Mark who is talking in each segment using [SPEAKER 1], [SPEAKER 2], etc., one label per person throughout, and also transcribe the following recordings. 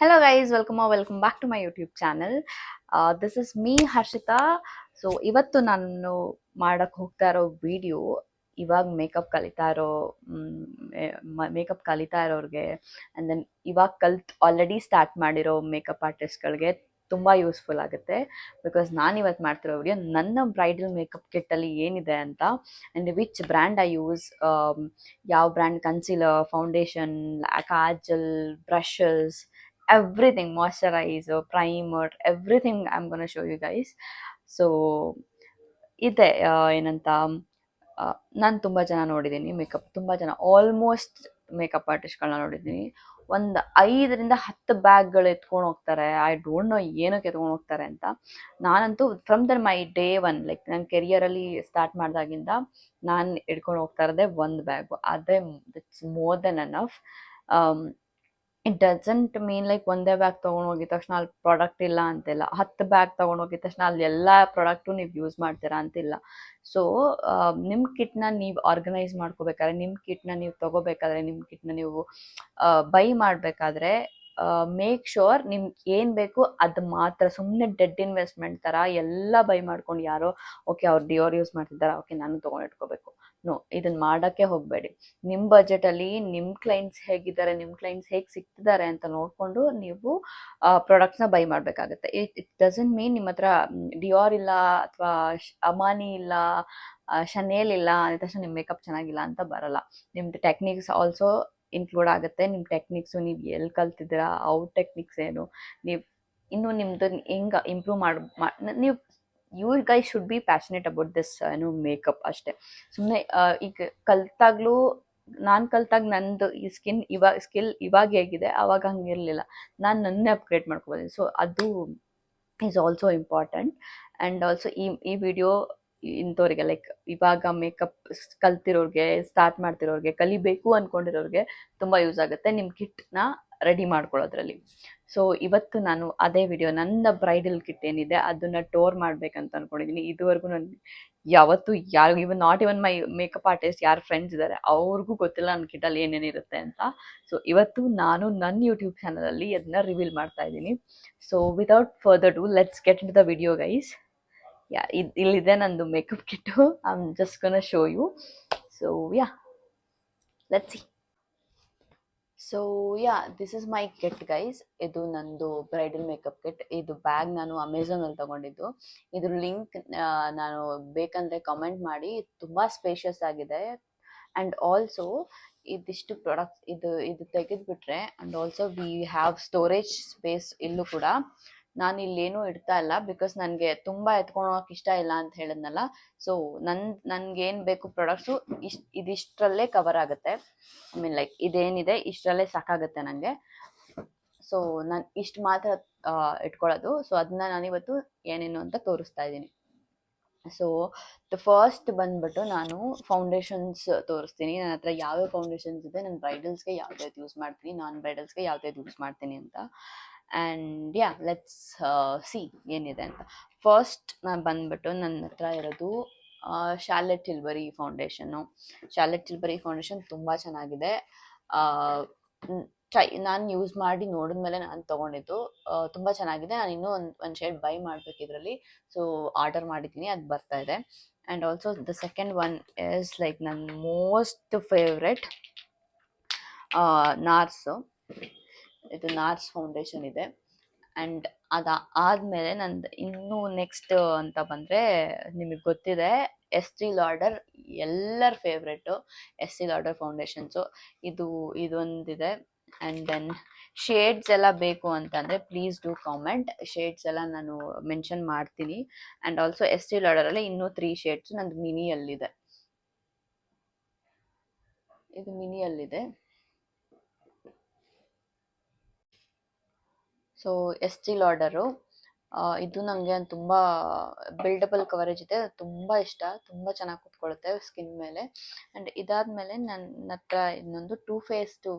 [SPEAKER 1] Hello guys, welcome back to my YouTube channel. This is me Harshita. So ಇವತ್ತು ನಾನು ಮಾಡಕ್ ಹೋಗ್ತಾ ಇರೋ ವಿಡಿಯೋ ಇವಾಗ ಮೇಕಪ್ ಕಲಿತಾ ಇರೋರಿಗೆ ಅಂಡ್ ದೆನ್ ಇವಾಗ ಆಲ್ರೆಡಿ ಸ್ಟಾರ್ಟ್ ಮಾಡಿರೋ ಮೇಕಪ್ ಆರ್ಟಿಸ್ಟ್ಗಳಿಗೆ ತುಂಬ ಯೂಸ್ಫುಲ್ ಆಗುತ್ತೆ. ಬಿಕಾಸ್ ನಾನು ಇವತ್ತು ಮಾಡ್ತಿರೋ ವಿಡಿಯೋ ನನ್ನ ಬ್ರೈಡಲ್ ಮೇಕಪ್ ಕಿಟ್ಟಲ್ಲಿ ಏನಿದೆ ಅಂತ and which brand I use, ಯಾವ brand concealer, foundation, kajal, brushes, everything, moisturizer, primer, everything I'm gonna show you guys. So ಇದೆ ಏನಂತ ನಾನು ತುಂಬ ಜನ ನೋಡಿದ್ದೀನಿ, ತುಂಬ ಜನ ಆಲ್ಮೋಸ್ಟ್ ಮೇಕಪ್ ಆರ್ಟಿಸ್ಟ್ಗಳನ್ನ ನೋಡಿದ್ದೀನಿ. ಒಂದು 5-10 ಬ್ಯಾಗ್ಗಳು ಎತ್ಕೊಂಡು ಹೋಗ್ತಾರೆ. ಐ ಡೋಂಟ್ ನೋ ಏನಕ್ಕೆ ಎತ್ಕೊಂಡು ಹೋಗ್ತಾರೆ ಅಂತ. ನಾನಂತೂ from my day one, like ನನ್ನ ಕೆರಿಯರಲ್ಲಿ ಸ್ಟಾರ್ಟ್ ಮಾಡಿದಾಗಿಂದ ನಾನು ಹಿಡ್ಕೊಂಡು ಹೋಗ್ತಾ ಇರೋದೇ ಒಂದು ಬ್ಯಾಗು. ಅದೇ it's more than enough. It doesn't mean like ಒಂದೇ ಬ್ಯಾಗ್ ತೊಗೊಂಡು ಹೋಗಿದ ತಕ್ಷಣ ಅಲ್ಲಿ ಪ್ರಾಡಕ್ಟ್ ಇಲ್ಲ ಅಂತಿಲ್ಲ. 10 ಬ್ಯಾಗ್ ತೊಗೊಂಡು ಹೋಗಿದ ತಕ್ಷಣ ಅಲ್ಲಿ ಎಲ್ಲ ಪ್ರಾಡಕ್ಟು ನೀವು ಯೂಸ್ ಮಾಡ್ತೀರಾ ಅಂತಿಲ್ಲ. ಸೊ ನಿಮ್ಮ ಕಿಟ್ನ ನೀವು ಆರ್ಗನೈಸ್ ಮಾಡ್ಕೋಬೇಕಾದ್ರೆ, ನಿಮ್ಮ ಕಿಟ್ನ ನೀವು ತೊಗೋಬೇಕಾದ್ರೆ, ನಿಮ್ಮ ಕಿಟ್ನ ನೀವು ಬೈ ಮಾಡಬೇಕಾದ್ರೆ ಮೇಕ್ ಶೋರ್ ನಿಮ್ಗೆ ಏನು ಬೇಕು ಅದು ಮಾತ್ರ. ಸುಮ್ಮನೆ ಡೆಡ್ ಇನ್ವೆಸ್ಟ್ಮೆಂಟ್ ಥರ ಎಲ್ಲ ಬೈ ಮಾಡ್ಕೊಂಡು ಯಾರೋ ಓಕೆ ಅವ್ರು ಡಿಯೋರ್ ಯೂಸ್ ಮಾಡ್ತಿದ್ದಾರೆ, ಓಕೆ ನಾನು ತೊಗೊಂಡು ಇಟ್ಕೋಬೇಕು, ನೋ, ಇದನ್ನು ಮಾಡೋಕ್ಕೆ ಹೋಗಬೇಡಿ. ನಿಮ್ಮ ಬಜೆಟಲ್ಲಿ ನಿಮ್ಮ ಕ್ಲೈಂಟ್ಸ್ ಹೇಗಿದ್ದಾರೆ, ನಿಮ್ಮ ಕ್ಲೈಂಟ್ಸ್ ಹೇಗೆ ಸಿಗ್ತಿದ್ದಾರೆ ಅಂತ ನೋಡಿಕೊಂಡು ನೀವು ಪ್ರಾಡಕ್ಟ್ಸ್ನ ಬೈ ಮಾಡಬೇಕಾಗುತ್ತೆ. ಇಟ್ ಡಸಂಟ್ ಮೀನ್ ನಿಮ್ಮ ಹತ್ರ ಡಿಯೋರ್ ಇಲ್ಲ ಅಥವಾ ಅಮಾನಿ ಇಲ್ಲ, ಶನೇಲ್ ಇಲ್ಲ ಅಂದ ತಕ್ಷಣ ನಿಮ್ಮ ಮೇಕಪ್ ಚೆನ್ನಾಗಿಲ್ಲ ಅಂತ ಬರಲ್ಲ. ನಿಮ್ಮದು ಟೆಕ್ನಿಕ್ಸ್ ಆಲ್ಸೋ ಇನ್ಕ್ಲೂಡ್ ಆಗುತ್ತೆ. ನಿಮ್ಮ ಟೆಕ್ನಿಕ್ಸು, ನೀವು ಎಲ್ಲಿ ಕಲ್ತಿದ್ದೀರಾ, ಔಟ್ ಟೆಕ್ನಿಕ್ಸ್ ಏನು, ನೀವು ಇನ್ನೂ ನಿಮ್ಮದು ಹೆಂಗೆ ಇಂಪ್ರೂವ್ ನೀವು you guys should be passionate about this makeup ಅಷ್ಟೇ. ಸುಮ್ಮನೆ ಈಗ ನಾನು ಕಲ್ತಾಗ ನಂದು ಈ ಸ್ಕಿಲ್ ಇವಾಗ ಹೇಗಿದೆ ಅವಾಗ ಹಂಗಿರಲಿಲ್ಲ. ನಾನು ನನ್ನೇ ಅಪ್ಗ್ರೇಡ್ ಮಾಡ್ಕೊಬೋದು. ಸೊ ಅದು is also important. And also ಈ ವಿಡಿಯೋ ಇಂಥವ್ರಿಗೆ, ಲೈಕ್ ಇವಾಗ ಮೇಕಪ್ ಕಲ್ತಿರೋರಿಗೆ, ಸ್ಟಾರ್ಟ್ ಮಾಡ್ತಿರೋರಿಗೆ, ಕಲಿಬೇಕು ಅಂದ್ಕೊಂಡಿರೋರಿಗೆ ತುಂಬ ಯೂಸ್ ಆಗುತ್ತೆ ನಿಮ್ಮ ಕಿಟ್ನ ರೆಡಿ ಮಾಡ್ಕೊಳ್ಳೋದ್ರಲ್ಲಿ. ಸೊ ಇವತ್ತು ನಾನು ಅದೇ ವಿಡಿಯೋ, ನನ್ನ ಬ್ರೈಡಲ್ ಕಿಟ್ ಏನಿದೆ ಅದನ್ನು ಟೋರ್ ಮಾಡ್ಬೇಕಂತ ಅಂದ್ಕೊಂಡಿದ್ದೀನಿ. ಇದುವರೆಗೂ ನಾನು ಯಾವತ್ತೂ even not even my makeup artist ಯಾರು ಫ್ರೆಂಡ್ಸ್ ಇದ್ದಾರೆ ಅವ್ರಿಗೂ ಗೊತ್ತಿಲ್ಲ ನನ್ನ ಕಿಟ್ಟಲ್ಲಿ ಏನೇನಿರುತ್ತೆ ಅಂತ. ಸೊ ಇವತ್ತು ನಾನು ನನ್ನ ಯೂಟ್ಯೂಬ್ ಚಾನಲಲ್ಲಿ ಅದನ್ನ ರಿವೀಲ್ ಮಾಡ್ತಾ ಇದ್ದೀನಿ. So without further do let's get in the video guys. ಇಲ್ಲಿದೆ ನಂದು makeup kit. I am just gonna show you. So let's see. So this is my kit guys. ಇದು ನಂದು ಬ್ರೈಡಲ್ ಮೇಕಪ್ ಕಿಟ್. ಇದು bag ನಾನು ಅಮೆಝಾನಲ್ಲಿ ತಗೊಂಡಿದ್ದು. ಇದ್ರ link ನಾನು ಬೇಕಂದರೆ ಕಮೆಂಟ್ ಮಾಡಿ. ತುಂಬ ಸ್ಪೇಷಿಯಸ್ ಆಗಿದೆ. ಆ್ಯಂಡ್ ಆಲ್ಸೋ ಇದಿಷ್ಟು ಪ್ರಾಡಕ್ಟ್ಸ್ ಇದು ತೆಗೆದುಬಿಟ್ರೆ and also we have storage space. ಇಲ್ಲೂ ಕೂಡ ನಾನು ಇಲ್ಲೇನೂ ಇಡ್ತಾ ಇಲ್ಲ, ಬಿಕಾಸ್ ನನಗೆ ತುಂಬ ಎತ್ಕೊಂಡು ಹೋಗೋಕೆ ಇಷ್ಟ ಇಲ್ಲ ಅಂತ ಹೇಳಿದ್ನಲ್ಲ. ಸೊ ನನ್ಗೇನು ಬೇಕು ಪ್ರಾಡಕ್ಟ್ಸು ಇದಿಷ್ಟರಲ್ಲೇ ಕವರ್ ಆಗುತ್ತೆ. ಐ ಮೀನ್ ಲೈಕ್ ಇದೇನಿದೆ ಇಷ್ಟರಲ್ಲೇ ಸಾಕಾಗುತ್ತೆ ನನಗೆ. ಸೊ ನಾನು ಇಷ್ಟು ಮಾತ್ರ ಇಟ್ಕೊಳ್ಳೋದು. ಸೊ ಅದನ್ನ ನಾನಿವತ್ತು ಏನೇನು ಅಂತ ತೋರಿಸ್ತಾ ಇದ್ದೀನಿ. ಸೊ ಫಸ್ಟ್ ಬಂದ್ಬಿಟ್ಟು ನಾನು ಫೌಂಡೇಶನ್ಸ್ ತೋರಿಸ್ತೀನಿ. ನನ್ನ ಹತ್ರ ಯಾವ್ಯಾವ ಫೌಂಡೇಶನ್ಸ್ ಇದೆ, ನನ್ನ ಬ್ರೈಡಲ್ಸ್ಗೆ ಯಾವ್ದಾವ್ದು ಯೂಸ್ ಮಾಡ್ತೀನಿ, ನಾನ್ ಬ್ರೈಡಲ್ಸ್ಗೆ ಯಾವ್ದಾವ್ದು ಯೂಸ್ ಮಾಡ್ತೀನಿ ಅಂತ. ಆ್ಯಂಡ್ ಲೆಟ್ಸ್ ಸಿ ಏನಿದೆ ಅಂತ. ಫಸ್ಟ್ ನಾನು ಬಂದ್ಬಿಟ್ಟು ನನ್ನ ಹತ್ರ ಇರೋದು ಶಾರ್ಲೆಟ್ ಟಿಲ್ಬರಿ ಫೌಂಡೇಶನ್ನು. ಶಾರ್ಲೆಟ್ ಟಿಲ್ಬರಿ ಫೌಂಡೇಶನ್ ತುಂಬ ಚೆನ್ನಾಗಿದೆ. ನಾನು ಯೂಸ್ ಮಾಡಿ ನೋಡಿದ್ಮೇಲೆ ನಾನು ತೊಗೊಂಡಿದ್ದು. ತುಂಬ ಚೆನ್ನಾಗಿದೆ. ನಾನು ಇನ್ನೂ ಒಂದು ಶೇಡ್ ಬೈ ಮಾಡಬೇಕು ಇದರಲ್ಲಿ. ಸೊ ಆರ್ಡರ್ ಮಾಡಿದ್ದೀನಿ, ಅದು ಬರ್ತಾ ಇದೆ. And also the second one is like ನನ್ನ ಮೋಸ್ಟ್ ಫೇವ್ರೆಟ್ ನಾರ್ಸು. ಇದು ನಾರ್ಸ್ ಫೌಂಡೇಶನ್ ಇದೆ. ಆ್ಯಂಡ್ ಆದಮೇಲೆ ನಂದು ಇನ್ನೂ ನೆಕ್ಸ್ಟ್ ಅಂತ ಬಂದರೆ, ನಿಮಗೆ ಗೊತ್ತಿದೆ ಎಸ್ಟಿ ಲಾಡರ್ ಎಲ್ಲರ ಫೇವ್ರೆಟು ಎಸ್ಟಿ ಲಾಡರ್ ಫೌಂಡೇಶನ್ಸು. ಇದೊಂದಿದೆ. ಆ್ಯಂಡ್ ದೆನ್ ಶೇಡ್ಸ್ ಎಲ್ಲ ಬೇಕು ಅಂತಂದರೆ ಪ್ಲೀಸ್ ಡೂ ಕಾಮೆಂಟ್. ಶೇಡ್ಸ್ ಎಲ್ಲ ನಾನು ಮೆನ್ಷನ್ ಮಾಡ್ತೀನಿ. ಆ್ಯಂಡ್ ಆಲ್ಸೋ ಎಸ್ಟಿ ಲಾಡರಲ್ಲಿ ಇನ್ನೂ 3 ಶೇಡ್ಸು ನಂದು ಮಿನಿಯಲ್ಲಿದೆ. ಇದು ಮಿನಿಯಲ್ಲಿದೆ. ಸೊ ಎಸ್ಟಿ ಲಾಡರು ಇದು ನನಗೆ ತುಂಬ ಬಿಲ್ಡಬಲ್ ಕವರೇಜ್ ಇದೆ, ತುಂಬ ಇಷ್ಟ, ತುಂಬ ಚೆನ್ನಾಗಿ ಕೂತ್ಕೊಳ್ಳುತ್ತೆ ಸ್ಕಿನ್ ಮೇಲೆ. ಆ್ಯಂಡ್ ಇದಾದಮೇಲೆ ನನ್ನ ಹತ್ರ ಇನ್ನೊಂದು ಟೂ ಫೇಸ್ದು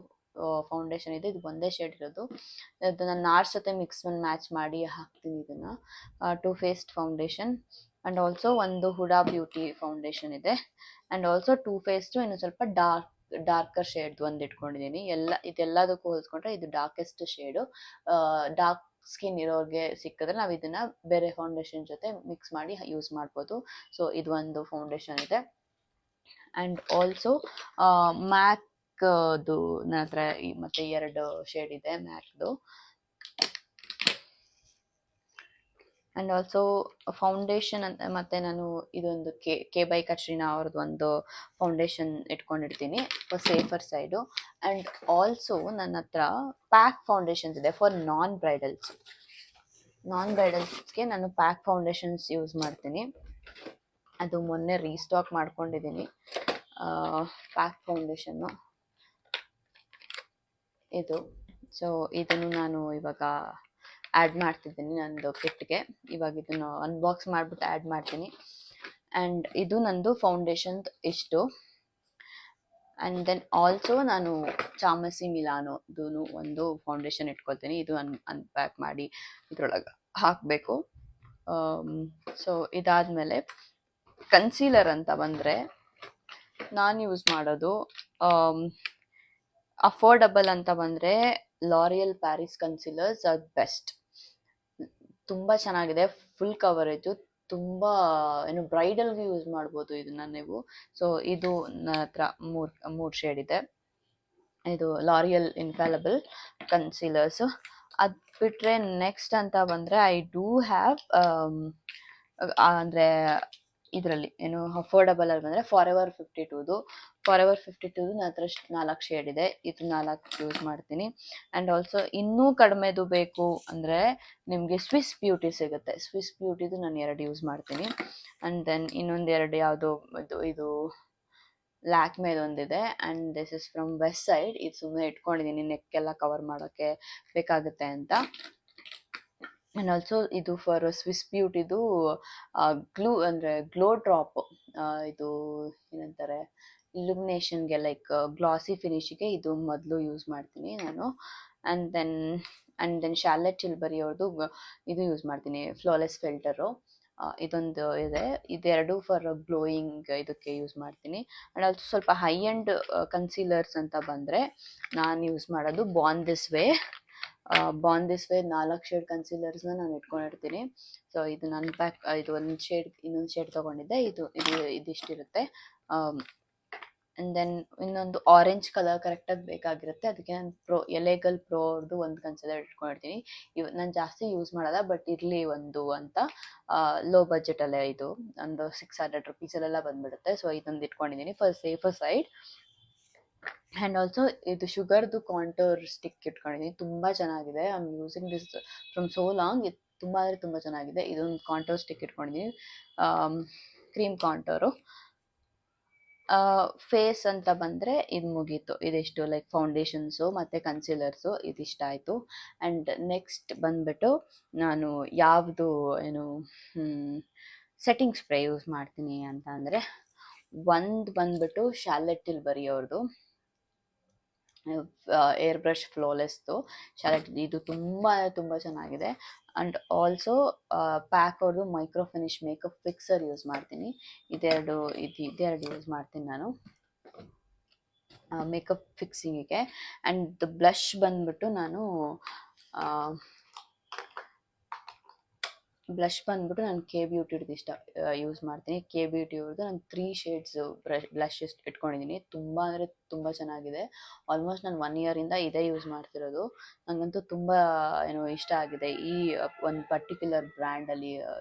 [SPEAKER 1] ಫೌಂಡೇಶನ್ ಇದೆ. ಇದು ಒಂದೇ ಶೇಡ್ ಇರೋದು. ಇದು ನಾನು ನಾರ್ಸ್ ಜೊತೆ ಮಿಕ್ಸ್ ಮ್ಯಾಚ್ ಮಾಡಿ ಹಾಕ್ತೀನಿ ಇದನ್ನು. Two faced foundation. And also ಒಂದು ಹುಡಾ ಬ್ಯೂಟಿ ಫೌಂಡೇಶನ್ ಇದೆ. ಆ್ಯಂಡ್ ಆಲ್ಸೋ ಟೂ ಫೇಸ್ಡು ಇನ್ನು ಸ್ವಲ್ಪ ಡಾರ್ಕರ್ ಶೇಡ್ ಒಂದು ಇಟ್ಕೊಂಡಿದ್ದೀನಿ. ಇದೆಲ್ಲದಕ್ಕೂ ಹೋಲಿಸ್ಕೊಂಡ್ರೆ ಇದು ಡಾರ್ಕೆಸ್ಟ್ ಶೇಡು. ಡಾರ್ಕ್ ಸ್ಕಿನ್ ಇರೋರಿಗೆ ಸಿಕ್ಕಿದ್ರೆ ನಾವು ಇದನ್ನ ಬೇರೆ ಫೌಂಡೇಶನ್ ಜೊತೆ ಮಿಕ್ಸ್ ಮಾಡಿ ಯೂಸ್ ಮಾಡ್ಬೋದು. ಸೊ ಇದು ಒಂದು ಫೌಂಡೇಶನ್ ಇದೆ. ಆ್ಯಂಡ್ ಆಲ್ಸೋ ಮ್ಯಾಕ್ದು ನನ್ನ ಹತ್ರ ಮತ್ತೆ 2 ಶೇಡ್ ಇದೆ ಮ್ಯಾಕ್ದು. ಆ್ಯಂಡ್ ಆಲ್ಸೋ ಫೌಂಡೇಶನ್ ಅಂತ ಮತ್ತೆ ನಾನು ಇದೊಂದು ಕೆ ಬೈ ಕಟ್ರೀನಾ ಅವ್ರದ್ದು ಒಂದು ಫೌಂಡೇಶನ್ ಇಟ್ಕೊಂಡಿರ್ತೀನಿ for safer side. And also ನನ್ನ ಹತ್ರ ಪ್ಯಾಕ್ ಫೌಂಡೇಶನ್ಸ್ ಇದೆ ಫಾರ್ ನಾನ್ ಬ್ರೈಡಲ್ಸ್ಗೆ ನಾನು ಪ್ಯಾಕ್ ಫೌಂಡೇಶನ್ಸ್ ಯೂಸ್ ಮಾಡ್ತೀನಿ. ಅದು ಮೊನ್ನೆ ರೀಸ್ಟಾಕ್ ಮಾಡ್ಕೊಂಡಿದ್ದೀನಿ ಪ್ಯಾಕ್ ಫೌಂಡೇಶನ್ನು ಇದು. ಸೊ ಇದನ್ನು ನಾನು ಇವಾಗ ಆ್ಯಡ್ ಮಾಡ್ತಿದ್ದೀನಿ ನಂದು ಕಿಟ್ಗೆ. ಇವಾಗ ಇದನ್ನು ಅನ್ಬಾಕ್ಸ್ ಮಾಡಿಬಿಟ್ಟು ಆ್ಯಡ್ ಮಾಡ್ತೀನಿ. ಆ್ಯಂಡ್ ಇದು ನಂದು ಫೌಂಡೇಶನ್ ಇಷ್ಟು. ಆ್ಯಂಡ್ ದೆನ್ ಆಲ್ಸೋ ನಾನು ಚಾಮಸಿ ಮಿಲಾನೋದು ಒಂದು ಫೌಂಡೇಶನ್ ಇಟ್ಕೊಳ್ತೀನಿ. ಇದು ಅನ್ಪ್ಯಾಕ್ ಮಾಡಿ ಇದ್ರೊಳಗೆ ಹಾಕಬೇಕು. ಸೊ ಇದಾದಮೇಲೆ ಕನ್ಸೀಲರ್ ಅಂತ ಬಂದರೆ ನಾನು ಯೂಸ್ ಮಾಡೋದು ಅಫೋರ್ಡಬಲ್ ಅಂತ ಬಂದರೆ L'Oreal Paris concealers are best. ತುಂಬ ಚೆನ್ನಾಗಿದೆ, ಫುಲ್ ಕವರೇಜು, ತುಂಬ ಏನು ಬ್ರೈಡಲ್ಗೆ ಯೂಸ್ ಮಾಡ್ಬೋದು ಇದನ್ನು ನೀವು. ಸೊ ಇದು ನನ್ನ ಹತ್ರ ಮೂರು ಶೇಡ್ ಇದೆ. ಇದು ಲಾರಿಯಲ್ ಇನ್ಫ್ಯಾಲಬಲ್ ಕನ್ಸೀಲರ್ಸು. ಅದು ಬಿಟ್ಟರೆ ನೆಕ್ಸ್ಟ್ ಅಂತ ಬಂದರೆ ಐ ಡೂ ಹ್ಯಾವ್ ಅಂದರೆ ಇದರಲ್ಲಿ ಏನು ಅಫೋರ್ಡಬಲ್ ಅಲ್ಲಿ ಬಂದರೆ ಫಾರೆವರ್ 52ದು ನನ್ನ ಹತ್ರ 4 ಶೇಡ್ ಇದೆ. ಇದು 4 ಯೂಸ್ ಮಾಡ್ತೀನಿ. ಆ್ಯಂಡ್ ಆಲ್ಸೋ ಇನ್ನೂ ಕಡಿಮೆದು ಬೇಕು ಅಂದರೆ ನಿಮಗೆ ಸ್ವಿಸ್ ಬ್ಯೂಟಿ ಸಿಗುತ್ತೆ. ಸ್ವಿಸ್ ಬ್ಯೂಟಿದು ನಾನು 2 ಯೂಸ್ ಮಾಡ್ತೀನಿ. ಆ್ಯಂಡ್ ದೆನ್ ಇನ್ನೊಂದು 2 ಯಾವುದೋ ಇದು ಲ್ಯಾಕ್ಮೇದು ಒಂದಿದೆ. And this is from Westside. ಇದು ಸುಮ್ಮನೆ ಇಟ್ಕೊಂಡಿದ್ದೀನಿ ನೆಕ್ಕೆಲ್ಲ ಕವರ್ ಮಾಡೋಕ್ಕೆ ಬೇಕಾಗುತ್ತೆ ಅಂತ. ಆ್ಯಂಡ್ ಆಲ್ಸೋ ಇದು ಫಾರ್ ಸ್ವಿಸ್ ಬ್ಯೂಟಿದು ಗ್ಲೂ ಅಂದರೆ ಗ್ಲೋ ಡ್ರಾಪ್, ಇದು ಏನಂತಾರೆ ಇಲ್ಯುಮಿನೇಷನ್ಗೆ ಲೈಕ್ ಗ್ಲಾಸಿ ಫಿನಿಶಿಗೆ ಇದು ಮೊದಲು ಯೂಸ್ ಮಾಡ್ತೀನಿ ನಾನು. ಆ್ಯಂಡ್ ದೆನ್ ಶಾರ್ಲೆಟ್ ಟಿಲ್ಬರಿ ಅವ್ರದ್ದು ಇದು ಯೂಸ್ ಮಾಡ್ತೀನಿ, ಫ್ಲಾಲೆಸ್ ಫಿಲ್ಟರು. ಇದೊಂದು ಇದೆ. ಇದೆರಡು ಫಾರ್ ಗ್ಲೋಯಿಂಗ್ ಇದಕ್ಕೆ ಯೂಸ್ ಮಾಡ್ತೀನಿ. ಆ್ಯಂಡ್ ಆಲ್ಸೋ ಸ್ವಲ್ಪ ಹೈ ಎಂಡ್ ಕನ್ಸೀಲರ್ಸ್ ಅಂತ ಬಂದರೆ ನಾನು ಯೂಸ್ ಮಾಡೋದು ಬಾರ್ನ್ ದಿಸ್ ವೇ 4 ಶೇಡ್ ಕನ್ಸೀಲರ್ಸ್ನ ನಾನು ಇಟ್ಕೊಂಡಿರ್ತೀನಿ. ಸೊ ಇದು ನನ್ನ ಪ್ಯಾಕ್. ಇದು ಇನ್ನೊಂದು ಶೇಡ್ ತೊಗೊಂಡಿದ್ದೆ. ಇದಿಷ್ಟಿರುತ್ತೆ. ಆ್ಯಂಡ್ ದೆನ್ ಇನ್ನೊಂದು ಆರೆಂಜ್ ಕಲರ್ ಕರೆಕ್ಟಾಗಿ ಬೇಕಾಗಿರುತ್ತೆ. ಅದಕ್ಕೆ ನಾನು ಎಲೆಗಲ್ ಪ್ರೋ ಅವ್ರದ್ದು ಒಂದು ಕನ್ಸಿಲರ್ ಇಟ್ಕೊಂಡಿರ್ತೀನಿ. ನಾನು ಜಾಸ್ತಿ ಯೂಸ್ ಮಾಡಲ್ಲ, ಬಟ್ ಇರಲಿ ಒಂದು ಅಂತ ಲೋ ಬಜೆಟಲ್ಲೇ ಇದು ಒಂದು 600 ರುಪೀಸಲ್ಲೆಲ್ಲ ಬಂದುಬಿಡುತ್ತೆ. ಸೊ ಇದೊಂದು ಇಟ್ಕೊಂಡಿದ್ದೀನಿ for safer side. And also ಇದು ಶುಗರ್ದು ಕಾಂಟೋರ್ ಸ್ಟಿಕ್ ಇಟ್ಕೊಂಡಿದ್ದೀನಿ. ತುಂಬ ಚೆನ್ನಾಗಿದೆ. I am using this from so long. ಇದು ತುಂಬ ಅಂದರೆ ತುಂಬ ಚೆನ್ನಾಗಿದೆ. ಇದೊಂದು ಕಾಂಟೋರ್ ಸ್ಟಿಕ್ ಇಟ್ಕೊಂಡಿದ್ದೀನಿ, ಕ್ರೀಮ್ ಕಾಂಟೋರು. ಫೇಸ್ ಅಂತ ಬಂದರೆ ಇದು ಮುಗೀತು. ಇದಿಷ್ಟು ಲೈಕ್ ಫೌಂಡೇಶನ್ಸು ಮತ್ತು ಕನ್ಸೀಲರ್ಸು ಇದಿಷ್ಟ ಆಯಿತು. ಆ್ಯಂಡ್ ನೆಕ್ಸ್ಟ್ ಬಂದುಬಿಟ್ಟು ನಾನು ಯಾವುದು ಏನು ಸೆಟ್ಟಿಂಗ್ ಸ್ಪ್ರೇ ಯೂಸ್ ಮಾಡ್ತೀನಿ ಅಂತ ಅಂದರೆ ಒಂದು ಬಂದುಬಿಟ್ಟು ಶಾರ್ಲೆಟ್ ಟಿಲ್ಬರಿ ಅವ್ರದ್ದು ಏರ್ ಬ್ರಷ್ ಫ್ಲೋಲೆಸ್ದು ಇದು ತುಂಬ ಚೆನ್ನಾಗಿದೆ. ಆ್ಯಂಡ್ ಆಲ್ಸೋ ಪ್ಯಾಕ್ ಅವ್ರದ್ದು micro finish makeup fixer use ಮಾಡ್ತೀನಿ. ಇದೆರಡು ಯೂಸ್ ಮಾಡ್ತೀನಿ ನಾನು ಮೇಕಪ್ ಫಿಕ್ಸಿಂಗಿಗೆ. ಆ್ಯಂಡ್ ಬ್ಲಷ್ ಬಂದುಬಿಟ್ಟು ನಾನು ಕೆ ಬ್ಯೂಟಿದು ಯೂಸ್ ಮಾಡ್ತೀನಿ. ಕೆ ಬ್ಯೂಟಿ ಅವ್ರದ್ದು ನಾನು 3 ಶೇಡ್ಸು ಬ್ಲಷ್ ಇಟ್ಕೊಂಡಿದ್ದೀನಿ. ತುಂಬ ಅಂದರೆ ತುಂಬ ಚೆನ್ನಾಗಿದೆ. ಆಲ್ಮೋಸ್ಟ್ ನಾನು 1 ಇಯರಿಂದ ಇದೇ ಯೂಸ್ ಮಾಡ್ತಿರೋದು. ನನಗಂತೂ ತುಂಬ ಇಷ್ಟ ಆಗಿದೆ ಈ ಒಂದು ಪರ್ಟಿಕ್ಯುಲರ್ ಬ್ರ್ಯಾಂಡಲ್ಲಿ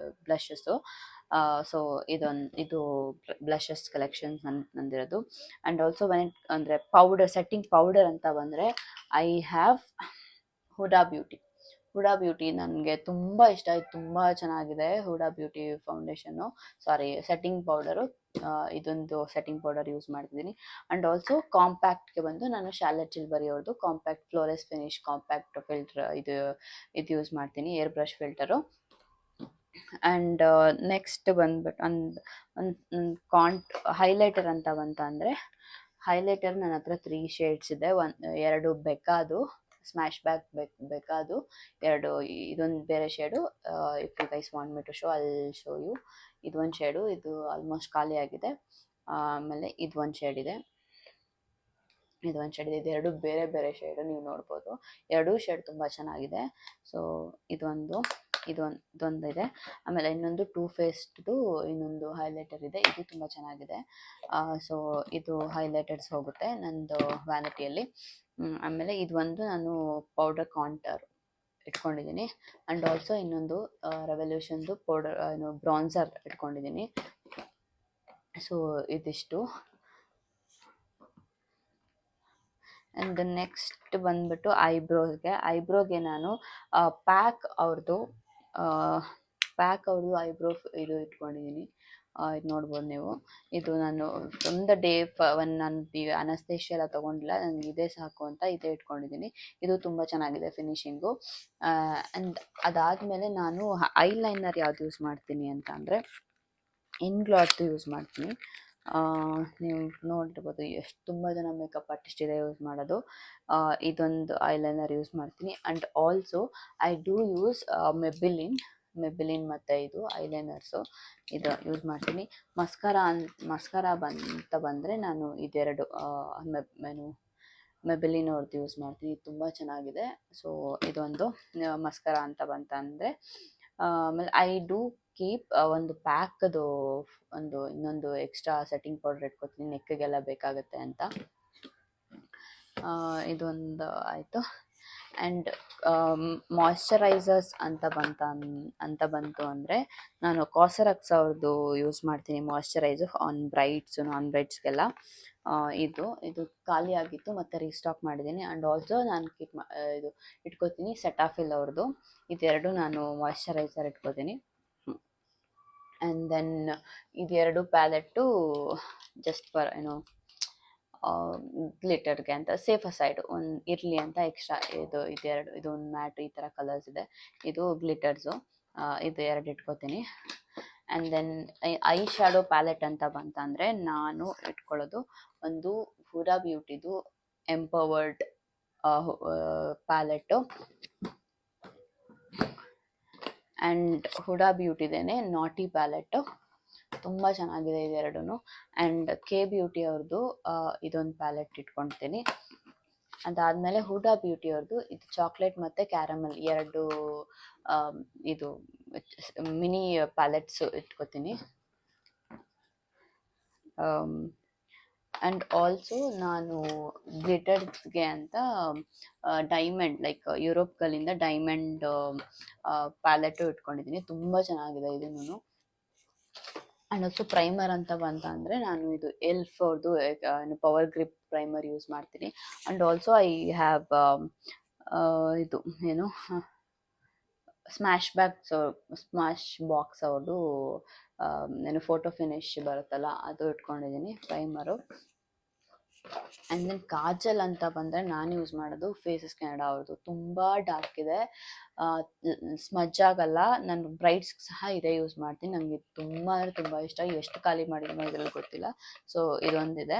[SPEAKER 1] ಬ್ಲಷಸ್ಸು. ಸೊ ಇದು ಬ್ಲಷಸ್ ಕಲೆಕ್ಷನ್ಸ್ ನಂದಿರೋದು. ಆ್ಯಂಡ್ ಆಲ್ಸೋ ಅಂದರೆ ಸೆಟ್ಟಿಂಗ್ ಪೌಡರ್ ಅಂತ ಬಂದರೆ ಐ ಹ್ಯಾವ್ ಹುಡಾ ಬ್ಯೂಟಿ ನನಗೆ ತುಂಬ ಇಷ್ಟ ಆಯಿತು. ತುಂಬ ಚೆನ್ನಾಗಿದೆ ಹುಡಾ ಬ್ಯೂಟಿ ಸೆಟ್ಟಿಂಗ್ ಪೌಡರು. ಇದೊಂದು ಸೆಟ್ಟಿಂಗ್ ಪೌಡರ್ ಯೂಸ್ ಮಾಡ್ತಿದ್ದೀನಿ. ಆ್ಯಂಡ್ ಆಲ್ಸೋ ಕಾಂಪ್ಯಾಕ್ಟ್ಗೆ ಬಂದು ನಾನು ಶಾರ್ಲೆಟ್ ಟಿಲ್ಬರಿ ಅವ್ರದ್ದು ಕಾಂಪ್ಯಾಕ್ಟ್ ಫ್ಲೋಲೆಸ್ ಫಿನಿಶ್ ಕಾಂಪ್ಯಾಕ್ಟ್ ಫಿಲ್ಟರ್ ಇದು ಯೂಸ್ ಮಾಡ್ತೀನಿ, air brush filter. And next ಬಂದ್ಬಿಟ್ಟು ಹೈಲೈಟರ್ ಅಂತ ಬಂತಂದರೆ ಹೈಲೈಟರ್ ನನ್ನ ಹತ್ರ 3 ಶೇಡ್ಸ್ ಇದೆ. 2 ಬೆಕ್ಕಾದು ಸ್ಮ್ಯಾಶ್ ಬ್ಯಾಕ್ ಬೇಕಾದು, 2 ಇದೊಂದು ಬೇರೆ shade. If you guys want me to show I will show you. ಇದೊಂದು ಶೇಡು, ಇದು ಆಲ್ಮೋಸ್ಟ್ ಖಾಲಿ ಆಗಿದೆ. ಆಮೇಲೆ ಇದೊಂದು ಶೇಡ್ ಇದೆ. ಇದು ಒಂದು ಶೇಡ್ ಇದೆ. ಇದೆರಡು ಬೇರೆ ಬೇರೆ ಶೇಡ್ ನೀವು ನೋಡ್ಬೋದು. ಎರಡೂ ಶೇಡ್ ತುಂಬ ಚೆನ್ನಾಗಿದೆ. ಸೊ ಇದೊಂದಿದೆ. ಆಮೇಲೆ ಇನ್ನೊಂದು ಟೂ ಫೇಸ್ದು ಇನ್ನೊಂದು ಹೈಲೈಟರ್ ಇದೆ. ಇದು ತುಂಬ ಚೆನ್ನಾಗಿದೆ. ಸೊ ಇದು ಹೈಲೈಟರ್ಸ್ ಹೋಗುತ್ತೆ ನಂದು ವ್ಯಾನಿಟಿಯಲ್ಲಿ. ಆಮೇಲೆ ಇದು ಒಂದು ನಾನು ಪೌಡರ್ ಕಾಂಟರ್ ಇಟ್ಕೊಂಡಿದ್ದೀನಿ. ಆ್ಯಂಡ್ ಆಲ್ಸೋ ಇನ್ನೊಂದು ರೆವಲ್ಯೂಷನ್ದು ಪೌಡರ್ ಬ್ರಾನ್ಸರ್ ಇಟ್ಕೊಂಡಿದ್ದೀನಿ. ಸೊ ಇದಿಷ್ಟು. ಆ್ಯಂಡ್ ನೆಕ್ಸ್ಟ್ ಬಂದ್ಬಿಟ್ಟು ಐಬ್ರೋಗೆ ನಾನು ಪ್ಯಾಕ್ ಅವ್ರದ್ದು ಐಬ್ರೋ ಇದು ಇಟ್ಕೊಂಡಿದ್ದೀನಿ. ಇದು ನೋಡ್ಬೋದು ನೀವು. ಇದು ನಾನು ಫ್ರಮ್ ದ ಡೇ ನಾನು ಅನಸ್ತೇಶಿಯ ಎಲ್ಲ ತೊಗೊಂಡಿಲ್ಲ, ನನಗೆ ಇದೇ ಸಾಕು ಅಂತ ಇದೇ ಇಟ್ಕೊಂಡಿದ್ದೀನಿ. ಇದು ತುಂಬ ಚೆನ್ನಾಗಿದೆ ಫಿನಿಶಿಂಗು. ಆ್ಯಂಡ್ ಅದಾದಮೇಲೆ ನಾನು ಐಲೈನರ್ ಯಾವ್ದು ಯೂಸ್ ಮಾಡ್ತೀನಿ ಅಂತ ಅಂದರೆ ಇನ್ಗ್ಲಾಸ್ದು ಯೂಸ್ ಮಾಡ್ತೀನಿ. ನೀವು ನೋಡಿರ್ಬೋದು ಎಷ್ಟು ತುಂಬ ಜನ ಮೇಕಪ್ ಆರ್ಟಿಸ್ಟ್ ಇದೆ ಯೂಸ್ ಮಾಡೋದು. ಇದೊಂದು ಐಲೈನರ್ ಯೂಸ್ ಮಾಡ್ತೀನಿ. And also I do use Maybelline ಮತ್ತು ಇದು ಐಲೈನರ್ಸು ಇದು ಯೂಸ್ ಮಾಡ್ತೀನಿ. ಮಸ್ಕರ ಅಂತ ಬಂದರೆ ನಾನು ಇದೆರಡು ಮೆಬಿಲಿನ್ ಅವ್ರದ್ದು ಯೂಸ್ ಮಾಡ್ತೀನಿ. ಇದು ತುಂಬ ಚೆನ್ನಾಗಿದೆ. ಸೊ ಇದೊಂದು ಮಸ್ಕರ ಅಂತ ಬಂತಂದರೆ. ಆಮೇಲೆ ಐ ಡೂ ಕೀಪ್ ಒಂದು ಪ್ಯಾಕ್ದು ಇನ್ನೊಂದು ಎಕ್ಸ್ಟ್ರಾ ಸೆಟ್ಟಿಂಗ್ ಪೌಡರ್ ಇಟ್ಕೊತೀನಿ, ನೆಕ್ಗೆಲ್ಲ ಬೇಕಾಗುತ್ತೆ ಅಂತ. ಇದೊಂದು ಆಯಿತು. ಆ್ಯಂಡ್ ಮಾಯ್ಶ್ಚರೈಸರ್ಸ್ ಅಂತ ಬಂತು ಅಂದರೆ ನಾನು ಕಾಸರಕ್ಸ್ ಅವ್ರದ್ದು ಯೂಸ್ ಮಾಡ್ತೀನಿ ಮಾಯ್ಶ್ಚರೈಸರ್ ಆನ್ ಬ್ರೈಡ್ಸು ನಾನ್ ಬ್ರೈಡ್ಸ್ಗೆಲ್ಲ. ಇದು ಖಾಲಿ ಆಗಿತ್ತು ಮತ್ತು ರೀಸ್ಟಾಕ್ ಮಾಡಿದ್ದೀನಿ. ಆ್ಯಂಡ್ ಆಲ್ಸೋ ನಾನು ಇದು ಇಟ್ಕೋತೀನಿ ಸೆಟಾಫಿಲ್ ಅವ್ರದ್ದು. ಇದೆರಡು ನಾನು ಮಾಯ್ಶ್ಚರೈಸರ್ ಇಟ್ಕೋತೀನಿ. ಆ್ಯಂಡ್ ದೆನ್ ಇದೆರಡು ಪ್ಯಾಲೆಟ್ಟು ಜಸ್ಟ್ ಫಾರ್ ಗ್ಲಿಟರ್ಗೆ ಅಂತ ಸೇಫ್ ಸೈಡ್ ಒಂದು ಇರಲಿ ಅಂತ ಎಕ್ಸ್ಟ್ರಾ ಇದೊಂದು ಮ್ಯಾಟ್ ಈ ಥರ ಕಲರ್ಸ್ ಇದೆ. ಇದು ಗ್ಲಿಟರ್ಸು. ಇದು ಎರಡು ಇಟ್ಕೋತೀನಿ. And then eye shadow palette ಅಂತ ಬಂತಂದರೆ ನಾನು ಇಟ್ಕೊಳ್ಳೋದು ಒಂದು ಹುಡಾ ಬ್ಯೂಟಿದು ಎಂಪವರ್ಡ್ ಪ್ಯಾಲೆಟ್ಟು. ಆ್ಯಂಡ್ ಹುಡಾ ಬ್ಯೂಟಿದೇನೆ ನಾಟಿ ಪ್ಯಾಲೆಟ್ಟು. ತುಂಬ ಚೆನ್ನಾಗಿದೆ ಇದೆರಡೂ. ಆ್ಯಂಡ್ ಕೆ ಬ್ಯೂಟಿ ಅವ್ರದ್ದು ಇದೊಂದು ಪ್ಯಾಲೆಟ್ ಇಟ್ಕೊಳ್ತೀನಿ. ಅದಾದಮೇಲೆ ಹುಡಾ ಬ್ಯೂಟಿ ಅವ್ರದ್ದು ಇದು ಚಾಕ್ಲೇಟ್ ಮತ್ತು ಕ್ಯಾರಮಲ್ ಎರಡು ಇದು ಮಿನಿ ಪ್ಯಾಲೆಟ್ಸು ಇಟ್ಕೋತೀನಿ. ಆ್ಯಂಡ್ ಆಲ್ಸೋ ನಾನು ಗ್ಲಿಟರ್ಸ್ಗೆ ಅಂತ ಡೈಮಂಡ್ ಯುರೋಪ್ಗಳಿಂದ ಡೈಮಂಡ್ ಪ್ಯಾಲೆಟು ಇಟ್ಕೊಂಡಿದ್ದೀನಿ. ತುಂಬ ಚೆನ್ನಾಗಿದೆ ಇದನ್ನು. ಆ್ಯಂಡ್ ಆಲ್ಸೋ ಪ್ರೈಮರ್ ಅಂತ ಬಂತಂದರೆ ನಾನು ಇದು ಎಲ್ಫ್ ಅವ್ರದ್ದು ಪವರ್ ಗ್ರಿಪ್ ಪ್ರೈಮರ್ ಯೂಸ್ ಮಾಡ್ತೀನಿ. ಆ್ಯಂಡ್ ಆಲ್ಸೋ ಐ ಹ್ಯಾವ್ ಇದು ಸ್ಮ್ಯಾಶ್ ಬಾಕ್ಸ್ ಅವ್ರದ್ದು ಫೋಟೋ ಫಿನಿಶ್ ಬರುತ್ತಲ್ಲ ಅದು ಇಟ್ಕೊಂಡಿದ್ದೀನಿ ಪ್ರೈಮರು. ಆ್ಯಂಡ್ ದೆನ್ ಕಾಜಲ್ ಅಂತ ಬಂದರೆ ನಾನು ಯೂಸ್ ಮಾಡೋದು ಫೇಸಸ್ ಕೆನಡಾ ಅವ್ರದ್ದು. ತುಂಬ ಡಾರ್ಕ್ ಇದೆ, ಸ್ಮಜ್ ಆಗಲ್ಲ. ನಾನು ಬ್ರೈಟ್ಸ್ಗೆ ಸಹ ಇದೇ ಯೂಸ್ ಮಾಡ್ತೀನಿ. ನನಗೆ ತುಂಬ ಅಂದರೆ ತುಂಬ ಇಷ್ಟ. ಎಷ್ಟು ಖಾಲಿ ಮಾಡಿದ್ದೀನೋ ಇದರಲ್ಲಿ ಗೊತ್ತಿಲ್ಲ. ಸೊ ಇದೊಂದಿದೆ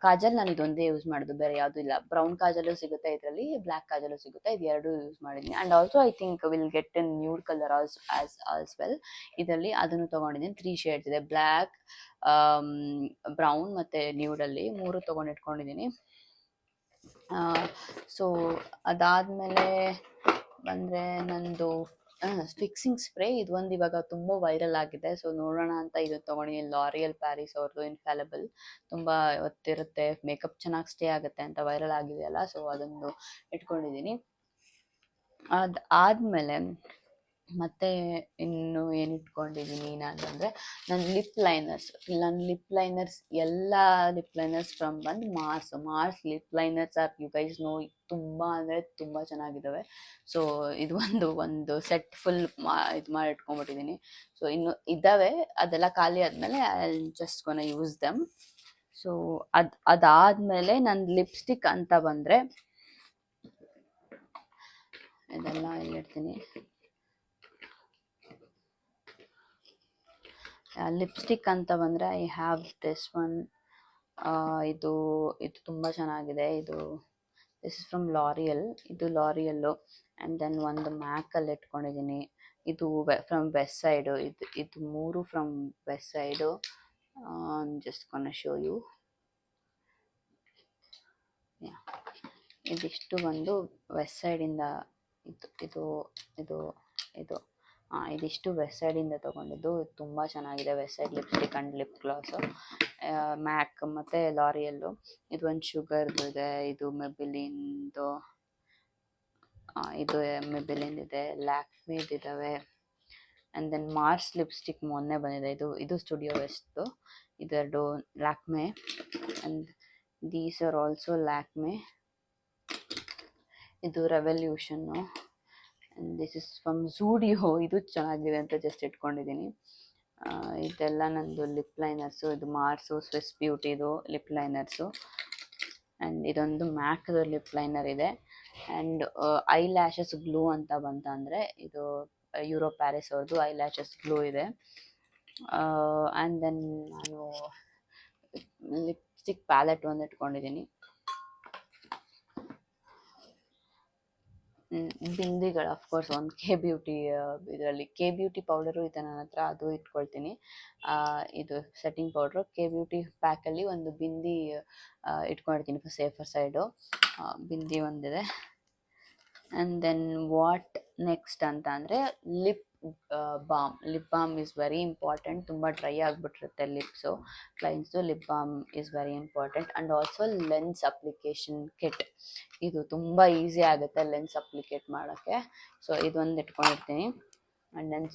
[SPEAKER 1] ಕಾಜಲ್. ನಾನು ಇದೊಂದೇ ಯೂಸ್ ಮಾಡೋದು, ಬೇರೆ ಯಾವುದೂ ಇಲ್ಲ. ಬ್ರೌನ್ ಕಾಜಲು ಸಿಗುತ್ತೆ ಇದರಲ್ಲಿ, ಬ್ಲ್ಯಾಕ್ ಕಾಜಲು ಸಿಗುತ್ತೆ. ಇದು ಎರಡೂ ಯೂಸ್ ಮಾಡಿದ್ದೀನಿ. And also I think will get A nude colour as well ಇದರಲ್ಲಿ. ಅದನ್ನು ತೊಗೊಂಡಿದ್ದೀನಿ. 3 ಶೇಡ್ಸ್ ಇದೆ, ಬ್ಲ್ಯಾಕ್, ಬ್ರೌನ್ ಮತ್ತು ನ್ಯೂಡಲ್ಲಿ 3 ತೊಗೊಂಡಿಟ್ಕೊಂಡಿದ್ದೀನಿ. ಸೊ ಅದಾದಮೇಲೆ ಬಂದರೆ ನಂದು ಫಿಕ್ಸಿಂಗ್ ಸ್ಪ್ರೇ. ಇದೊಂದು ಇವಾಗ ತುಂಬ ವೈರಲ್ ಆಗಿದೆ. ಸೊ ನೋಡೋಣ ಅಂತ ಇದು ತೊಗೊಂಡಿದ್ದೀನಿ. ಲಾರಿಯಲ್ ಪ್ಯಾರಿಸ್ ಅವ್ರದ್ದು ಇನ್ಫ್ಯಾಲಬಲ್. ತುಂಬ ಹೊತ್ತಿರುತ್ತೆ, ಮೇಕಪ್ ಚೆನ್ನಾಗಿ ಸ್ಟೇ ಆಗುತ್ತೆ ಅಂತ ವೈರಲ್ ಆಗಿದೆಯಲ್ಲ. ಸೊ ಅದೊಂದು ಇಟ್ಕೊಂಡಿದ್ದೀನಿ. ಅದಾದಮೇಲೆ ಮತ್ತು ಇನ್ನು ಏನು ಇಟ್ಕೊಂಡಿದ್ದೀನಿ ನಾನು ಅಂದರೆ ನನ್ನ ಲಿಪ್ ಲೈನರ್ಸ್ ಎಲ್ಲ ಲಿಪ್ ಲೈನರ್ಸ್ ಫ್ರಮ್ ಬಂದು Mars lip liners are you guys know ತುಂಬ ಅಂದರೆ ತುಂಬ ಚೆನ್ನಾಗಿದ್ದಾವೆ. ಸೊ ಇದು ಒಂದು ಸೆಟ್ ಫುಲ್ ಇದು ಮಾಡಿ ಇಟ್ಕೊಂಡ್ಬಿಟ್ಟಿದ್ದೀನಿ. ಸೊ ಇನ್ನು ಇದ್ದಾವೆ, ಅದೆಲ್ಲ ಖಾಲಿ ಆದಮೇಲೆ I just ಗೋನ use them. So ಅದಾದಮೇಲೆ ನನ್ನ ಲಿಪ್ಸ್ಟಿಕ್ ಅಂತ ಬಂದರೆ ಇದೆಲ್ಲ ಎಲ್ಲಿಡ್ತೀನಿ. ಲಿಪ್ಸ್ಟಿಕ್ ಅಂತ ಬಂದರೆ ಐ ಹ್ಯಾವ್ ದಿಸ್ ಒನ್. ಇದು ತುಂಬ ಚೆನ್ನಾಗಿದೆ. This is from L'Oreal. ಇದು ಲಾರಿಯಲ್ಲು. ಆ್ಯಂಡ್ ದೆನ್ ಒಂದು ಮ್ಯಾಕಲ್ಲಿ ಇಟ್ಕೊಂಡಿದ್ದೀನಿ. ಇದು ಫ್ರಮ್ ವೆಸ್ಟ್ ಸೈಡು. ಇದು 3 from Westside. Just gonna show you. Yeah ಇದಿಷ್ಟು ಬಂದು ವೆಸ್ಟ್ ಸೈಡಿಂದ ಇದು ಇದು ಇದು ಇದು ಇದಿಷ್ಟು ವೆಸ್ಟ್ ಸೈಡಿಂದ ತೊಗೊಂಡಿದ್ದು. ಇದು ತುಂಬ ಚೆನ್ನಾಗಿದೆ. Westside lipstick and lip gloss, MAC ಮತ್ತು ಲಾರಿಯಲ್ಲು. ಇದು ಒಂದು ಶುಗರ್ದು ಇದೆ, ಇದು ಮೆಬಿಲಿನ್ದು, ಇದು ಮೆಬಿಲಿನ್ದಿದೆ, ಲ್ಯಾಕ್ಮಿದಿದ್ದಾವೆ. ಆ್ಯಂಡ್ ದೆನ್ ಮಾರ್ಸ್ ಲಿಪ್ಸ್ಟಿಕ್ ಮೊನ್ನೆ ಬಂದಿದೆ, ಇದು ಸ್ಟುಡಿಯೋ ವೆಸ್ಟ್ದು, ಇದೆರಡು Lakme. And these are also Lakme. ಇದು revolution. And this is from Zudio. ಇದು ಚೆನ್ನಾಗಿದೆ ಅಂತ ಜಸ್ಟ್ ಇಟ್ಕೊಂಡಿದ್ದೀನಿ. ಇದೆಲ್ಲ ನಂದು ಲಿಪ್ ಲೈನರ್ಸು. ಇದು ಮಾರ್ಸು ಸ್ವಿಸ್ ಬ್ಯೂಟಿದು ಲಿಪ್ ಲೈನರ್ಸು. ಆ್ಯಂಡ್ ಇದೊಂದು ಮ್ಯಾಕ್ದು ಲಿಪ್ ಲೈನರ್ ಇದೆ. ಆ್ಯಂಡ್ ಐ ಲ್ಯಾಶಸ್ ಗ್ಲೂ ಅಂತ ಬಂತಂದರೆ ಇದು ಯೂರೋ ಪ್ಯಾರಿಸ್ ಅವ್ರದ್ದು ಐ ಲ್ಯಾಶಸ್ ಗ್ಲೂ ಇದೆ. ಆ್ಯಂಡ್ ದೆನ್ ನಾನು ಲಿಪ್ಸ್ಟಿಕ್ ಪ್ಯಾಲೆಟ್ ಒಂದು ಇಟ್ಕೊಂಡಿದ್ದೀನಿ. ಬಿಂದಿಗಳು ಅಫ್ಕೋರ್ಸ್ ಒಂದು ಕೆ ಬ್ಯೂಟಿ, ಇದರಲ್ಲಿ ಕೆ ಬ್ಯೂಟಿ ಪೌಡರು ಇದೆ ನನ್ನ ಹತ್ರ, ಅದು ಇಟ್ಕೊಳ್ತೀನಿ. ಇದು ಸೆಟ್ಟಿಂಗ್ ಪೌಡ್ರು. ಕೆ ಬ್ಯೂಟಿ ಪ್ಯಾಕಲ್ಲಿ ಒಂದು ಬಿಂದಿ ಇಟ್ಕೊಂಡಿರ್ತೀನಿ ಫಾರ್ ಸೇಫರ್ ಸೈಡು. ಬಿಂದಿ ಒಂದಿದೆ. ಆ್ಯಂಡ್ ದೆನ್ ವಾಟ್ ನೆಕ್ಸ್ಟ್ ಅಂತ ಅಂದರೆ lip balm. Lip balm is very important. ತುಂಬ ಡ್ರೈ ಆಗಿಬಿಟ್ಟಿರುತ್ತೆ ಲಿಪ್ಸು ಕ್ಲೈಂಟ್ಸ್ದು. Lip balm is very important. And also lens application kit. ಇದು ತುಂಬ ಈಸಿ ಆಗುತ್ತೆ ಲೆನ್ಸ್ ಅಪ್ಲಿಕೇಟ್ ಮಾಡೋಕ್ಕೆ. ಸೊ ಇದೊಂದು ಇಟ್ಕೊಂಡಿರ್ತೀನಿ. And then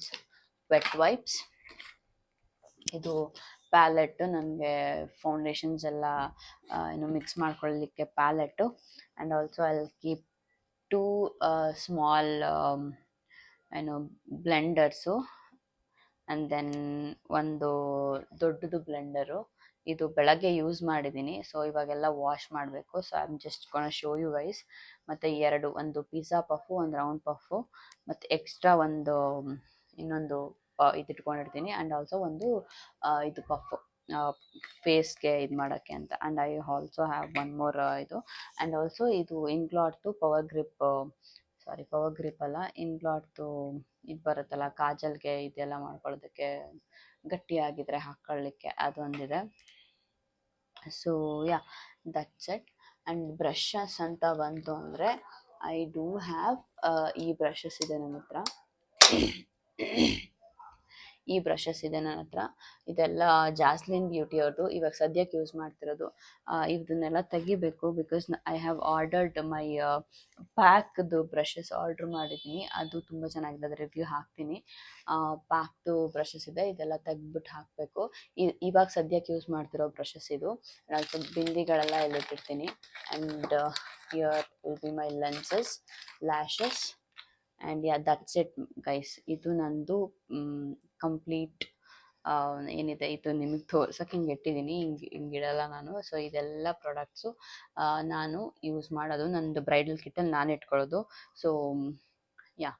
[SPEAKER 1] wet wipes. ಇದು ಪ್ಯಾಲೆಟ್ಟು, ನನಗೆ ಫೌಂಡೇಶನ್ಸ್ ಎಲ್ಲ ಮಿಕ್ಸ್ ಮಾಡ್ಕೊಳ್ಳಲಿಕ್ಕೆ ಪ್ಯಾಲೆಟ್ಟು. And also I will keep 2 small blenders. And then ಒಂದು ದೊಡ್ಡದು ಬ್ಲೆಂಡರು. ಇದು ಬೆಳಗ್ಗೆ ಯೂಸ್ ಮಾಡಿದ್ದೀನಿ, ಸೊ ಇವಾಗೆಲ್ಲ ವಾಶ್ ಮಾಡಬೇಕು. So I am just gonna show you guys. ಮತ್ತು ಒಂದು ಪಿಜ್ಜಾ ಪಫು, ಒಂದು ರೌಂಡ್ ಪಫು, ಮತ್ತು ಎಕ್ಸ್ಟ್ರಾ ಒಂದು ಇನ್ನೊಂದು ಇದು ಇಟ್ಕೊಂಡಿರ್ತೀನಿ. ಆ್ಯಂಡ್ ಆಲ್ಸೋ ಒಂದು ಇದು ಪಫು ಫೇಸ್ಗೆ ಇದು ಮಾಡೋಕ್ಕೆ ಅಂತ. And I also have one more ಇದು. ಆ್ಯಂಡ್ ಆಲ್ಸೋ ಇದು ಇನ್ಗ್ಲಾಟ್ದು ಪವರ್ ಗ್ರಿಪ್ ಅಲ್ಲ, ಇನ್ಗ್ಲಾಟ್ದು ಇದು ಬರುತ್ತಲ್ಲ ಕಾಜಲ್ಗೆ ಇದೆಲ್ಲ ಮಾಡ್ಕೊಳ್ಳೋದಕ್ಕೆ, ಗಟ್ಟಿಯಾಗಿದ್ರೆ ಹಾಕ್ಕೊಳ್ಳಿಕ್ಕೆ, ಅದೊಂದಿದೆ. So yeah, that's it. And brushes ಅಂತ ಬಂತು ಅಂದರೆ ಐ ಡೂ ಹ್ಯಾವ್ ಈ ಬ್ರಷಸ್ ಇದೆ ನನ್ನ ಹತ್ರ. ಇದೆಲ್ಲ ಜಾಸ್ಲಿನ್ ಬ್ಯೂಟಿ ಅವ್ರದ್ದು, ಇವಾಗ ಸದ್ಯಕ್ಕೆ ಯೂಸ್ ಮಾಡ್ತಿರೋದು. ಇದನ್ನೆಲ್ಲ ತೆಗಿಬೇಕು, because I have ordered my ಪ್ಯಾಕ್ದು ಬ್ರಷಸ್ ಆರ್ಡ್ರ್ ಮಾಡಿದ್ದೀನಿ. ಅದು ತುಂಬ ಚೆನ್ನಾಗಿದೆ, ಅದು ರಿವ್ಯೂ ಹಾಕ್ತೀನಿ. ಪ್ಯಾಕ್ದು ಬ್ರಷಸ್ ಇದೆ, ಇದೆಲ್ಲ ತೆಗ್ದುಬಿಟ್ಟು ಹಾಕಬೇಕು. ಇವಾಗ ಸದ್ಯಕ್ಕೆ ಯೂಸ್ ಮಾಡ್ತಿರೋ ಬ್ರಷಸ್ ಇದು. ಆಲ್ಸೋ ಬಿಂದಿಗಳೆಲ್ಲ ಇಲ್ಲಿಟ್ಟಿರ್ತೀನಿ. And here will be my lenses, lashes. And yeah, that's it guys. ಇದು ನಂದು ಕಂಪ್ಲೀಟ್ ಏನಿದೆ, ಇದು ನಿಮಗೆ ತೋರ್ಸೋಕೆ ಹಿಂಗೆ ಇಟ್ಟಿದ್ದೀನಿ, ಹಿಂಗಿಡಲ್ಲ ನಾನು. ಸೊ ಇದೆಲ್ಲ ಪ್ರಾಡಕ್ಟ್ಸು ನಾನು ಯೂಸ್ ಮಾಡೋದು, ನಂದು ಬ್ರೈಡಲ್ ಕಿಟ್ಟಲ್ಲಿ ನಾನು ಇಟ್ಕೊಳ್ಳೋದು. So yeah,